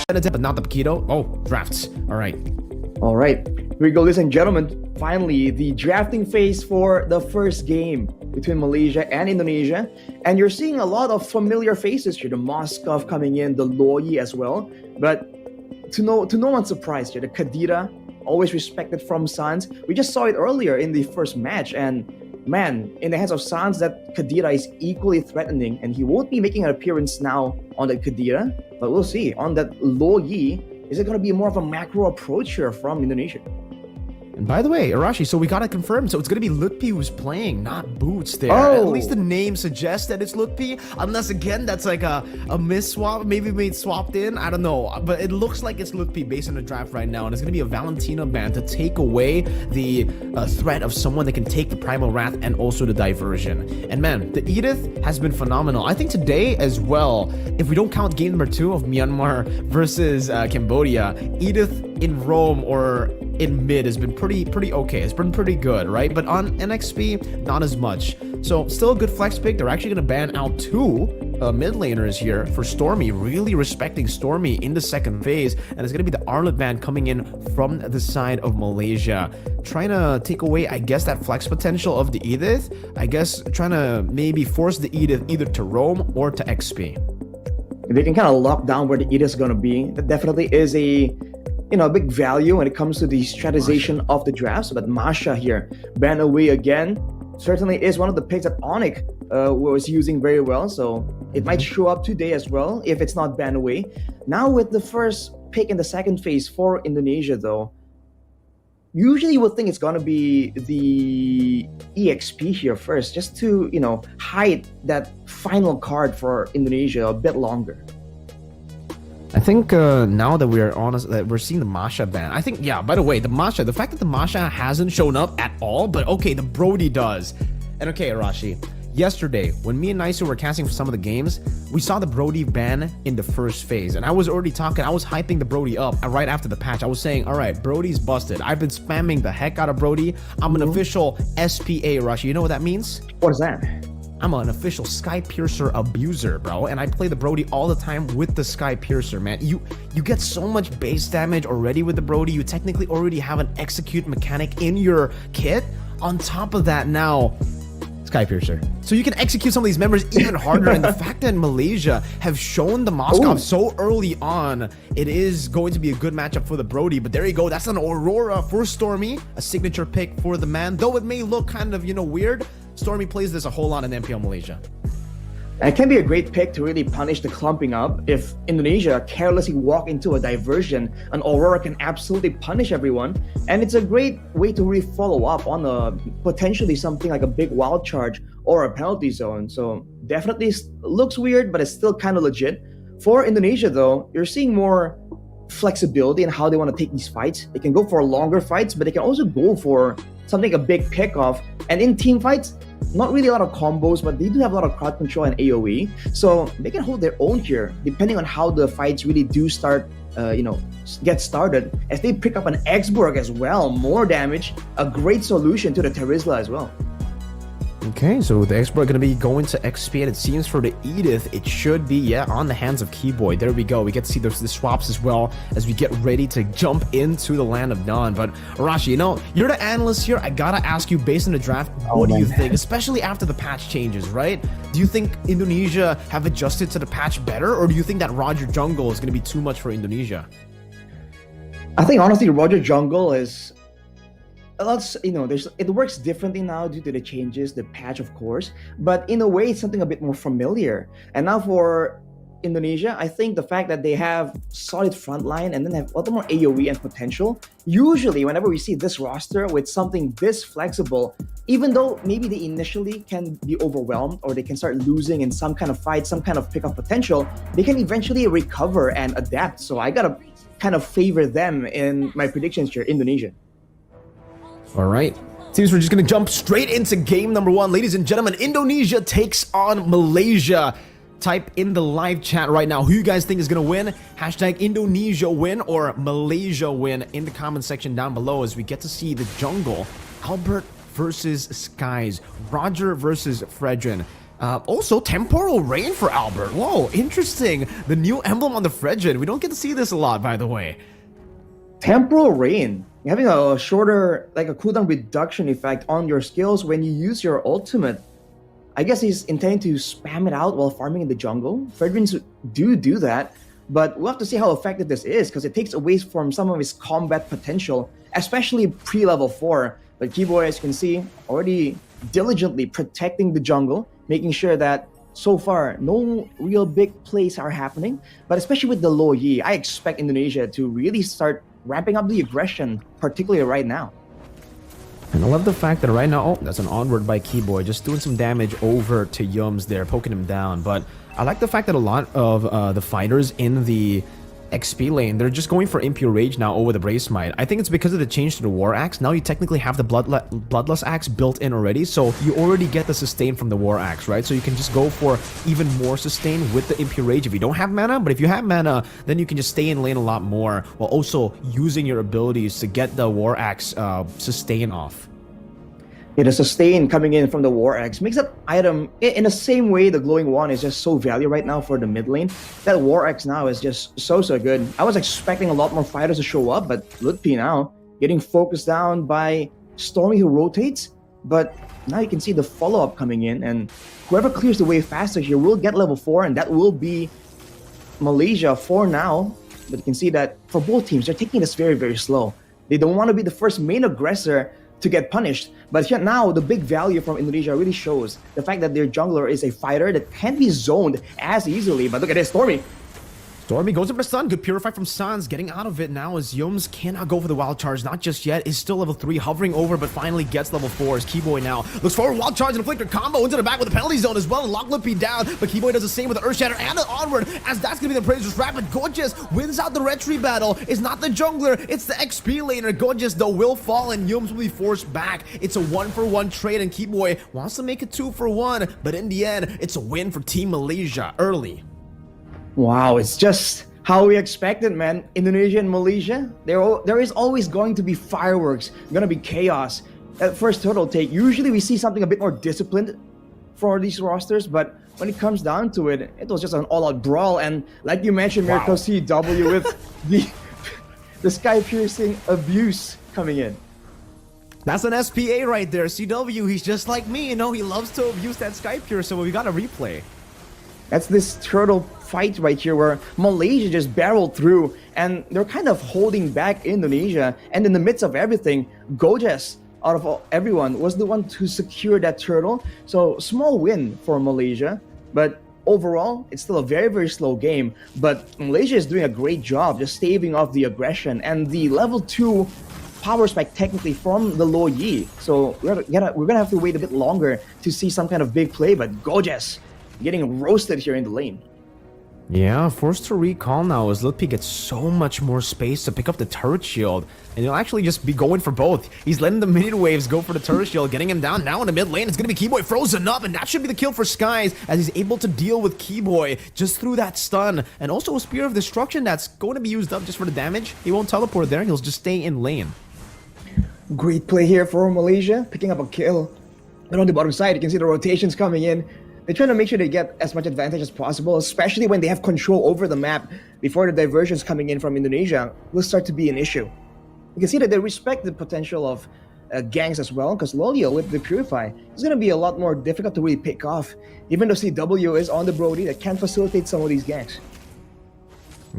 but not the Paquito. Oh, drafts. All right. All right, here we go, ladies and gentlemen. Finally, the drafting phase for the first game between Malaysia and Indonesia. And you're seeing a lot of familiar faces here. The Moskov coming in, the Loyi as well. But to no one's surprise here, the Khedira, always respected from Sans. We just saw it earlier in the first match. And man, in the hands of Sans, that Khedira is equally threatening. And he won't be making an appearance now on the Khedira. But we'll see. On that Loyi, is it going to be more of a macro approach here from Indonesia? And by the way, Arashi, so we got to confirm. So it's going to be Lutfi who's playing, not Boots there. Oh. At least the name suggests that it's Lutfi. Unless, again, that's like a miss-swap. Maybe we swapped in. I don't know. But it looks like it's Lutfi based on the draft right now. And it's going to be a Valentina ban to take away the threat of someone that can take the Primal Wrath and also the diversion. And man, the Edith has been phenomenal. I think today as well, if we don't count game number 2 of Myanmar versus Cambodia, Edith in Rome or in mid has been pretty okay. It's been pretty good, right? But on NXP, not as much. So still a good flex pick. They're actually going to ban out 2 mid laners here for Stormy, really respecting Stormy in the second phase. And it's going to be the Arlet ban coming in from the side of Malaysia, trying to take away, I guess, that flex potential of the Edith. I guess trying to maybe force the Edith either to roam or to XP. If they can kind of lock down where the Edith is going to be, that definitely is a big value when it comes to the strategization of the drafts. But Masha here, ban away again, certainly is one of the picks that Onyx was using very well. So it might show up today as well if it's not banned away. Now with the first pick in the second phase for Indonesia though, usually you would think it's going to be the EXP here first, just to, hide that final card for Indonesia a bit longer. I think now that we're honest, that we're seeing the Masha ban. I think, yeah, by the way, the fact that the Masha hasn't shown up at all, but okay, the Brody does. And okay, Arashi, yesterday, when me and Nisu were casting for some of the games, we saw the Brody ban in the first phase. And I was already talking, I was hyping the Brody up right after the patch. I was saying, all right, Brody's busted. I've been spamming the heck out of Brody. I'm an official SPA, Arashi. You know what that means? What is that? I'm an official Sky Piercer abuser, bro, and I play the Brody all the time with the Sky Piercer, man. You get so much base damage already with the Brody. You technically already have an execute mechanic in your kit. On top of that now, Sky Piercer. So you can execute some of these members even harder. And the fact that Malaysia have shown the Moskov so early on, it is going to be a good matchup for the Brody. But there you go. That's an Aurora for Stormy, a signature pick for the man. Though it may look kind of, weird, Stormy plays this a whole lot in MPL Malaysia. And it can be a great pick to really punish the clumping up. If Indonesia carelessly walk into a diversion, an Aurora can absolutely punish everyone. And it's a great way to really follow up on potentially something like a big wild charge or a penalty zone. So definitely looks weird, but it's still kind of legit. For Indonesia though, you're seeing more flexibility in how they want to take these fights. They can go for longer fights, but they can also go for something a big pick-off. And in team fights, not really a lot of combos, but they do have a lot of crowd control and AoE. So they can hold their own here, depending on how the fights really do start, get started. As they pick up an Exburg as well, more damage, a great solution to the Terizla as well. Okay, so the Expo are going to be going to XP, and it seems for the Edith, it should be, on the hands of Keyboy. There we go. We get to see the swaps as well as we get ready to jump into the land of Dawn. But Arashi, you're the analyst here. I got to ask you, based on the draft, what do you think? Especially after the patch changes, right? Do you think Indonesia have adjusted to the patch better, or do you think that Roger Jungle is going to be too much for Indonesia? I think, honestly, Roger Jungle is... it works differently now due to the changes, the patch, of course, but in a way, it's something a bit more familiar. And now for Indonesia, I think the fact that they have solid frontline and then have a lot more AoE and potential, usually whenever we see this roster with something this flexible, even though maybe they initially can be overwhelmed or they can start losing in some kind of fight, some kind of pick-up potential, they can eventually recover and adapt. So I gotta kind of favor them in my predictions here, Indonesia. All right. Seems we're just going to jump straight into game number 1. Ladies and gentlemen, Indonesia takes on Malaysia. Type in the live chat right now who you guys think is going to win. Hashtag Indonesia win or Malaysia win in the comment section down below as we get to see the jungle. Albert versus Skies. Roger versus Fredrin. Also, Temporal Rain for Albert. Whoa, interesting. The new emblem on the Fredgen. We don't get to see this a lot, by the way. Temporal Rain, having a shorter, like a cooldown reduction effect on your skills when you use your ultimate. I guess he's intending to spam it out while farming in the jungle. Fredgens do that, but we'll have to see how effective this is because it takes away from some of his combat potential, especially pre-level 4. But Keyboy, as you can see, already diligently protecting the jungle, making sure that so far no real big plays are happening. But especially with the low Yi, I expect Indonesia to really start ramping up the aggression, particularly right now. And I love the fact that right now, oh, that's an onward by Keyboy, just doing some damage over to Yums there, poking him down. But I like the fact that a lot of the fighters in the XP lane, they're just going for Impure Rage now over the Brave Smite. I think it's because of the change to the War Axe. Now you technically have the Bloodlust Axe built in already, so you already get the sustain from the War Axe, right? So you can just go for even more sustain with the Impure Rage if you don't have mana, but if you have mana, then you can just stay in lane a lot more while also using your abilities to get the War Axe sustain off. Yeah, the sustain coming in from the War Axe makes that item, in the same way the Glowing Wand is just so value right now for the mid lane, that War Axe now is just so good. I was expecting a lot more fighters to show up, but Lutpi now getting focused down by Stormy who rotates, but now you can see the follow-up coming in, and whoever clears the way faster here will get level 4, and that will be Malaysia for now. But you can see that for both teams, they're taking this very slow. They don't want to be the first main aggressor to get punished. But here now, the big value from Indonesia really shows the fact that their jungler is a fighter that can't be zoned as easily. But look at this, Stormy. Stormy goes up for Sun. Good Purify from Suns. Getting out of it now as Yums cannot go for the Wild Charge. Not just yet. Is still level 3. Hovering over, but finally gets level 4. As Keyboy now looks forward. Wild Charge and Flicker combo into the back with the penalty zone as well. And lock Lippy down. But Keyboy does the same with the Earth Shatter and the Onward. As that's going to be the Praiser's Rapid. Gorgeous wins out the retry battle. It's not the jungler. It's the XP laner. Gorgeous though will fall and Yums will be forced back. It's a 1-for-1 trade and Keyboy wants to make it 2-for-1. But in the end, it's a win for Team Malaysia early. Wow, it's just how we expected, man. Indonesia and Malaysia, there is always going to be fireworks, gonna be chaos. At first turtle take, usually we see something a bit more disciplined for these rosters, but when it comes down to it, it was just an all-out brawl. And like you mentioned, Miracle CW with the sky-piercing abuse coming in. That's an SPA right there. CW, he's just like me, you know, he loves to abuse that Sky Pierce, so we got a replay. That's this turtle fight right here where Malaysia just barreled through and they're kind of holding back Indonesia. And in the midst of everything, Gojes, out of everyone, was the one to secure that turtle. So small win for Malaysia, but overall, it's still a very slow game. But Malaysia is doing a great job just staving off the aggression and the level 2 power spike technically from the low Yi. So we're gonna have to wait a bit longer to see some kind of big play, but Gojes getting roasted here in the lane. Yeah, forced to recall now as Lutpi gets so much more space to pick up the turret shield. And he'll actually just be going for both. He's letting the minion waves go for the turret shield, getting him down now in the mid lane. It's going to be Keyboy frozen up, and that should be the kill for Skies as he's able to deal with Keyboy just through that stun. And also a Spear of Destruction that's going to be used up just for the damage. He won't teleport there, he'll just stay in lane. Great play here for Malaysia, picking up a kill. And on the bottom side, you can see the rotations coming in. They're trying to make sure they get as much advantage as possible, especially when they have control over the map before the diversions coming in from Indonesia will start to be an issue. You can see that they respect the potential of ganks as well, because Lolio with the Purify is going to be a lot more difficult to really pick off, even though CW is on the Brody that can facilitate some of these ganks.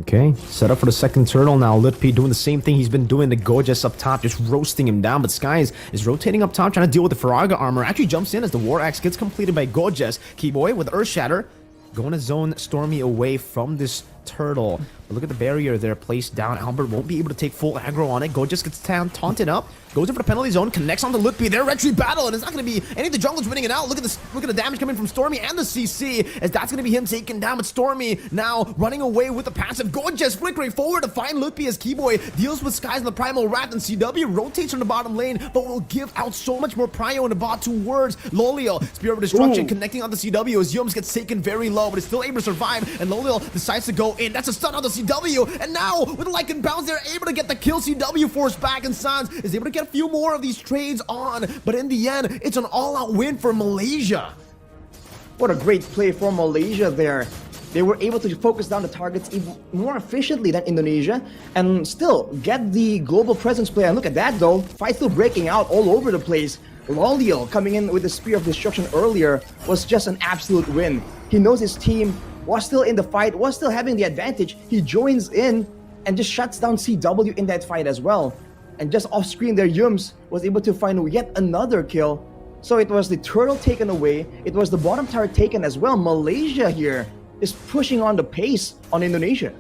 Okay, set up for the second turtle now. Lutpi doing the same thing he's been doing to Gojes up top, just roasting him down. But Skies is rotating up top, trying to deal with the Faraga armor. Actually jumps in as the War Axe gets completed by Gojes. Keyboy with Earth Shatter, going to zone Stormy away from this turtle. But look at the barrier there placed down. Albert won't be able to take full aggro on it. Gojes gets taunted up, goes in for the penalty zone, connects onto Lutpi. Their retry battle, and it's not going to be any of the junglers winning it out. Look at this! Look at the damage coming from Stormy and the CC, as that's going to be him taken down. But Stormy now running away with the passive. Gojes flickering forward to find Lutpi as Keyboy deals with Skies in the Primal Wrath, and CW rotates from the bottom lane, but will give out so much more prio in the bot towards Lolio. Spear of Destruction connecting on the CW as Yums gets taken very low, but is still able to survive, and Lolio decides to go in. That's a stun on the CW, and now with the Lycan bounce, they're able to get the kill. CW forced back, and Sans is able to get a few more of these trades on, but in the end, it's an all-out win for Malaysia. What a great play for Malaysia there. They were able to focus down the targets even more efficiently than Indonesia and still get the global presence play. And look at that though, fight still breaking out all over the place. Lolio coming in with the Spear of Destruction earlier was just an absolute win. He knows his team was still in the fight, was still having the advantage. He joins in and just shuts down CW in that fight as well. And just off screen there, Yums was able to find yet another kill. So it was the turtle taken away, it was the bottom turret taken as well. Malaysia here is pushing on the pace on Indonesia.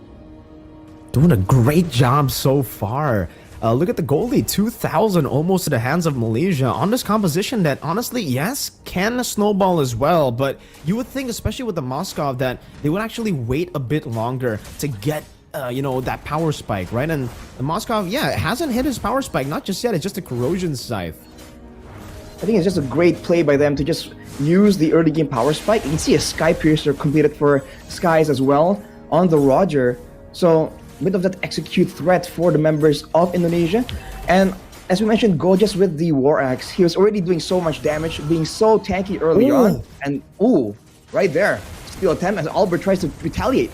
Doing a great job so far. Look at the goal lead, 2,000 almost to the hands of Malaysia on this composition that honestly, yes, can snowball as well. But you would think, especially with the Moscow, that they would actually wait a bit longer to get you know, that power spike, right? And the Moscow, yeah, it hasn't hit his power spike, not just yet, it's just a corrosion scythe. I think it's just a great play by them to just use the early game power spike. You can see a Sky Piercer completed for Skies as well on the Roger. So a bit of that execute threat for the members of Indonesia. And as we mentioned, Gorgeous with the War Axe, he was already doing so much damage, being so tanky early on. And right there, steal attempt as Albert tries to retaliate.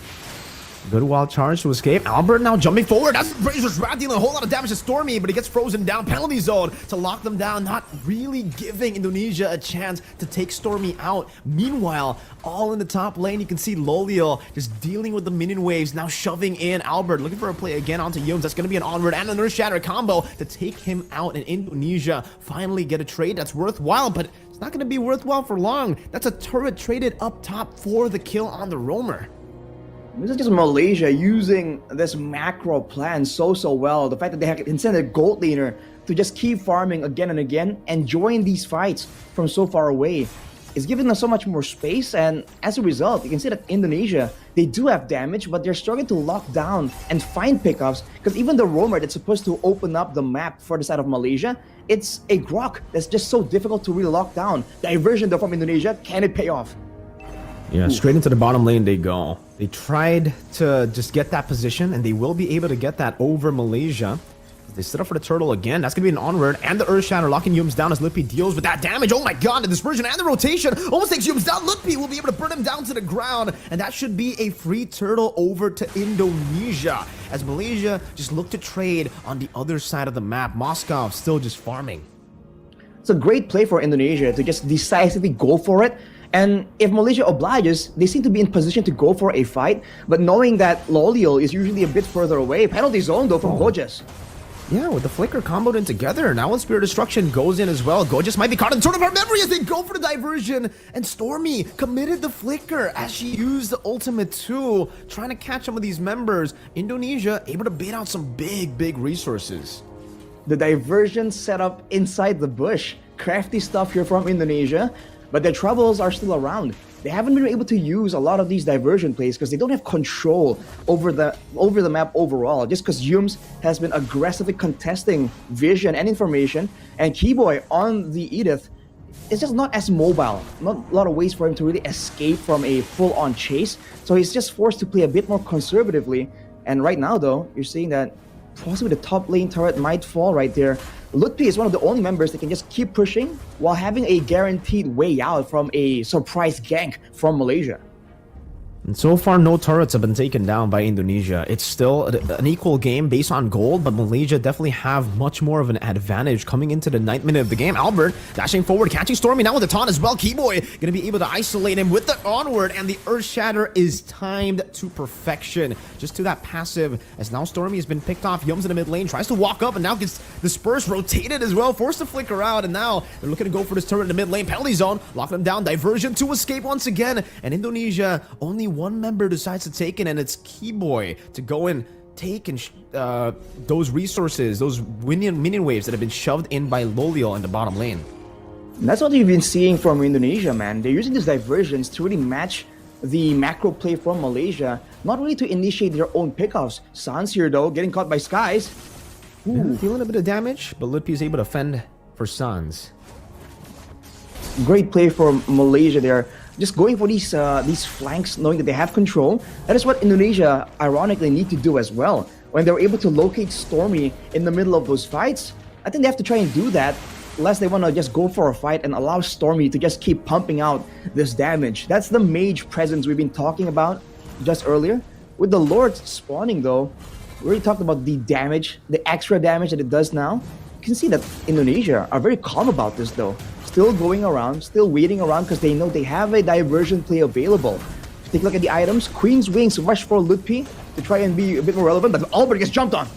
Good wild charge to escape. Albert now jumping forward. That's Brazer's Wrath dealing a whole lot of damage to Stormy, but he gets frozen down. Penalty zone to lock them down, not really giving Indonesia a chance to take Stormy out. Meanwhile, all in the top lane, you can see Loliel just dealing with the minion waves, now shoving in Albert, looking for a play again onto Yums. That's going to be an onward and an Earth Shatter combo to take him out, and Indonesia finally get a trade that's worthwhile, but it's not going to be worthwhile for long. That's a turret traded up top for the kill on the roamer. This is just Malaysia using this macro plan so well. The fact that they have incented a gold laner to just keep farming again and again and join these fights from so far away is giving them so much more space. And as a result, you can see that Indonesia, they do have damage, but they're struggling to lock down and find pickups, because even the roamer that's supposed to open up the map for the side of Malaysia, it's a grok that's just so difficult to really lock down. Diversion though from Indonesia, can it pay off? Yeah, straight into the bottom lane they go. They tried to just get that position, and they will be able to get that over Malaysia. They set up for the turtle again. That's going to be an onward, and the Earth Shatter locking Yums down as Lutpi deals with that damage. Oh my god, the dispersion and the rotation almost takes Yums down. Lutpi will be able to burn him down to the ground, and that should be a free turtle over to Indonesia, as Malaysia just look to trade on the other side of the map. Moscow still just farming. It's a great play for Indonesia to just decisively go for it. And if Malaysia obliges, they seem to be in position to go for a fight. But knowing that Loliel is usually a bit further away, penalty zone though from Gorgeous. Yeah, with the Flicker comboed in together. Now when Spirit Destruction goes in as well, Gorgeous might be caught in sort of our memory as they go for the diversion. And Stormy committed the Flicker as she used the ultimate too, trying to catch some of these members. Indonesia able to bait out some big resources. The diversion set up inside the bush. Crafty stuff here from Indonesia. But their troubles are still around. They haven't been able to use a lot of these diversion plays because they don't have control over the map overall. Just because Yums has been aggressively contesting vision and information, and Keyboy on the Edith is just not as mobile. Not a lot of ways for him to really escape from a full-on chase. So he's just forced to play a bit more conservatively. And right now, though, you're seeing that possibly the top lane turret might fall right there. Lutpi is one of the only members that can just keep pushing while having a guaranteed way out from a surprise gank from Malaysia. And so far, no turrets have been taken down by Indonesia. It's still an equal game based on gold, but Malaysia definitely have much more of an advantage coming into the 9th minute of the game. Albert dashing forward, catching Stormy now with the taunt as well. Keyboy going to be able to isolate him with the onward, and the Earth Shatter is timed to perfection. Just to that passive, as now Stormy has been picked off. Yums in the mid lane, tries to walk up, and now gets dispersed, rotated as well, forced to flicker out, and now they're looking to go for this turret in the mid lane. Penalty zone, lock them down, diversion to escape once again, and Indonesia only one member decides to take it, and it's Keyboy to go and take and those resources, those minion waves that have been shoved in by Loliel in the bottom lane. And that's what you've been seeing from Indonesia, man. They're using these diversions to really match the macro play from Malaysia, not really to initiate their own pickoffs. Sans here though, getting caught by Skies. Yeah, feeling a bit of damage, but Lutpi is able to fend for Sans. Great play from Malaysia there. Just going for these flanks, knowing that they have control. That is what Indonesia ironically need to do as well. When they're able to locate Stormy in the middle of those fights, I think they have to try and do that unless they want to just go for a fight and allow Stormy to just keep pumping out this damage. That's the mage presence we've been talking about just earlier. With the Lord spawning though, we already talked about the damage, the extra damage that it does now. You can see that Indonesia are very calm about this though. Still going around, still waiting around because they know they have a diversion play available. Take a look at the items. Queen's Wings rush for Lutpi to try and be a bit more relevant, but Albert gets jumped on.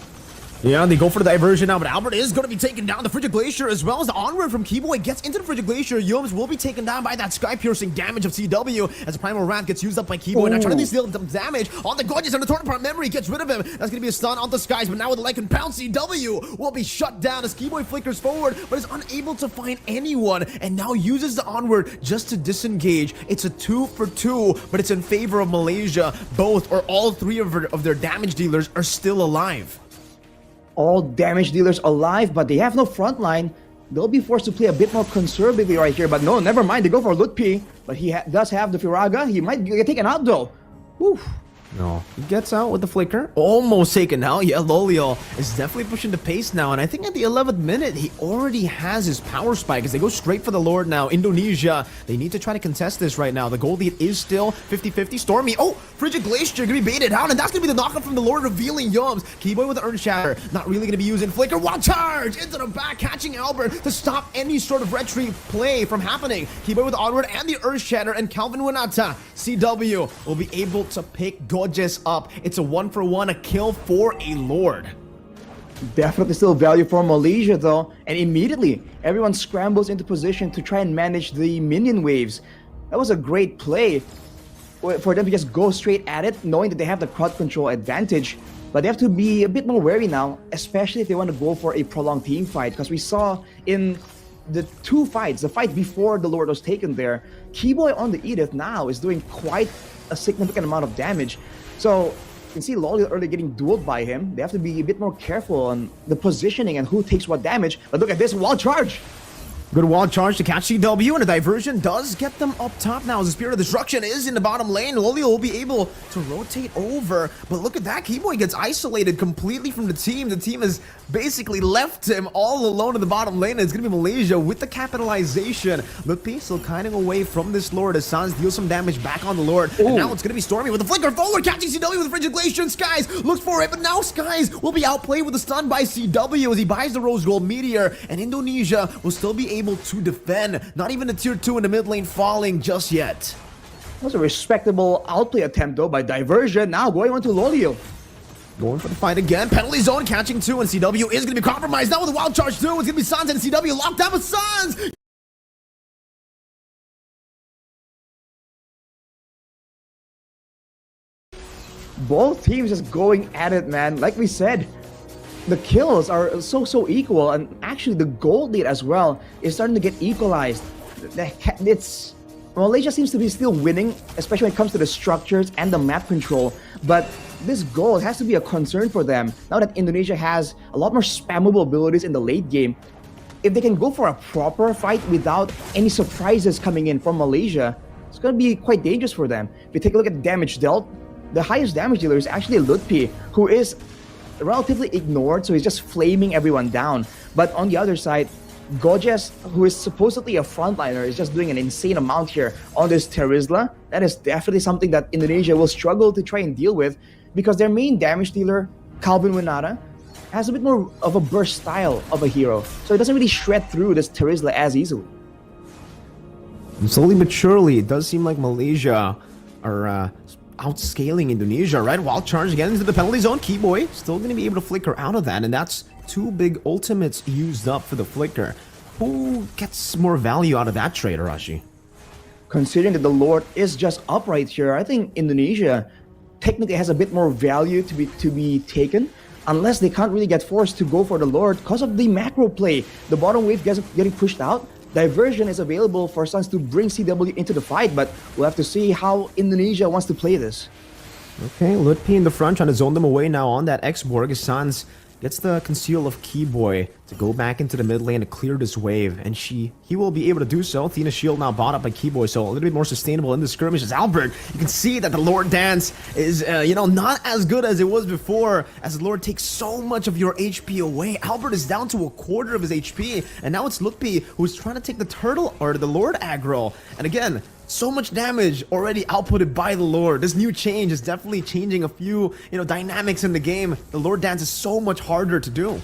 Yeah, they go for the diversion now, but Albert is going to be taken down. The Frigid Glacier, as well as the onward from Keyboy, gets into the Frigid Glacier. Yums will be taken down by that sky-piercing damage of CW as the Primal Wrath gets used up by Keyboy. Now trying to steal some damage on the Gorgeous, and the Torn Apart Memory gets rid of him. That's going to be a stun on the skies, but now with the Lycan Pounce, CW will be shut down as Keyboy flickers forward, but is unable to find anyone, and now uses the onward just to disengage. It's a 2 for 2, but it's in favor of Malaysia. Both or all three of their damage dealers are still alive. All damage dealers alive, but they have no front line. They'll be forced to play a bit more conservatively right here, but no, never mind. They go for Lutpi, but he does have the Firaga. He might get taken out though. Whew. No, he gets out with the flicker. Almost taken out. Yeah, Loliel is definitely pushing the pace now. And I think at the 11th minute, he already has his power spike as they go straight for the Lord now. Indonesia, they need to try to contest this right now. The goal lead is still 50-50. Stormy, oh, Frigid Glacier gonna be baited out. And that's gonna be the knockup from the Lord, revealing Yums. Keyboy with the Earth Shatter, not really gonna be using flicker. Wild charge into the back, catching Albert to stop any sort of retreat play from happening. Keyboy with the onward and the Earth Shatter, and Calvin Winata, CW, will be able to pick Gorgeous up. It's a 1-for-1, a kill for a Lord. Definitely still value for Malaysia though, and immediately everyone scrambles into position to try and manage the minion waves. That was a great play for them to just go straight at it, knowing that they have the crowd control advantage. But they have to be a bit more wary now, especially if they want to go for a prolonged team fight, because we saw in the two fights, the fight before the Lord was taken there, Keyboy on the Edith now is doing quite a significant amount of damage. So you can see Loliel early getting dueled by him. They have to be a bit more careful on the positioning and who takes what damage. But look at this wall charge. Good wall charge to catch CW, and a diversion does get them up top now as the Spirit of Destruction is in the bottom lane. Loliel will be able to rotate over, but look at that. Keyboy gets isolated completely from the team. The team has basically left him all alone in the bottom lane, and it's going to be Malaysia with the capitalization. Lutpi still kiting away from this Lord as Sans deals some damage back on the Lord. Ooh. And now it's going to be Stormy with the flicker forward, catching CW with the Frigid Glacier, and Skies looks for it, but now Skies will be outplayed with a stun by CW as he buys the Rose Gold Meteor, and Indonesia will still be able to defend. Not even a tier 2 in the mid lane falling just yet. That was a respectable outplay attempt though by Diversion. Now going on to Loliel. Going for the fight again. Penalty zone catching 2, and CW is going to be compromised. Now with a wild charge 2, it's going to be Sans and CW locked down with Sans. Both teams just going at it, man. Like we said, the kills are so equal, and actually the gold lead as well is starting to get equalized. It's Malaysia seems to be still winning, especially when it comes to the structures and the map control, but this gold has to be a concern for them now that Indonesia has a lot more spammable abilities in the late game. If they can go for a proper fight without any surprises coming in from Malaysia, it's going to be quite dangerous for them. If you take a look at damage dealt, the highest damage dealer is actually Lutpi, who is relatively ignored, so he's just flaming everyone down. But on the other side, Gorgeous, who is supposedly a frontliner, is just doing an insane amount here on this Terizla. That is definitely something that Indonesia will struggle to try and deal with, because their main damage dealer, Calvin Winata, has a bit more of a burst style of a hero, so it doesn't really shred through this Terizla as easily. And slowly but surely, it does seem like Malaysia are outscaling Indonesia, right? Wild charge again into the penalty zone. Keyboy still going to be able to flicker out of that, and that's 2 big ultimates used up for the flicker. Who gets more value out of that trade, Arashi? Considering that the Lord is just up right here, I think Indonesia technically has a bit more value to be taken, unless they can't really get forced to go for the Lord because of the macro play. The bottom wave getting pushed out. Diversion is available for Suns to bring CW into the fight, but we'll have to see how Indonesia wants to play this. Okay, Lutpi in the front trying to zone them away now on that X-Borg as Sans gets the conceal of Keyboy. to go back into the mid lane to clear this wave, and he will be able to do so. Athena's shield now bought up by Keyboy, so a little bit more sustainable in the skirmish. As Albert, you can see that the Lord Dance is, not as good as it was before, as the Lord takes so much of your HP away. Albert is down to a quarter of his HP, and now it's Lutpi who's trying to take the turtle, or the Lord aggro. And again, so much damage already outputted by the Lord. This new change is definitely changing a few, dynamics in the game. The Lord Dance is so much harder to do.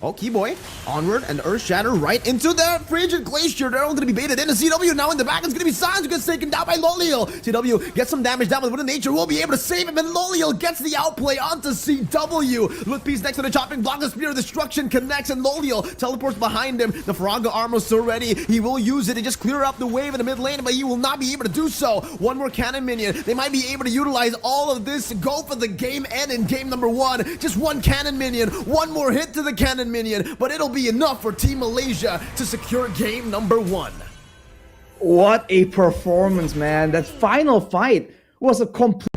Oh, Keyboy, onward, and Earth Shatter right into the Frigid Glacier. They're all going to be baited in. And CW now in the back. It's going to be Sans who gets taken down by Loliel. CW gets some damage down, but Wooden Nature will be able to save him. And Loliel gets the outplay onto CW. Lutpi's next to the chopping block. The Spear of Destruction connects, and Loliel teleports behind him. The Faraga armor still ready. He will use it to just clear up the wave in the mid lane, but he will not be able to do so. One more cannon minion. They might be able to utilize all of this to go for the game end in game number 1. Just one cannon minion. One more hit to the cannon minion, but it'll be enough for Team Malaysia to secure game number 1. What a performance, man. That final fight was a complete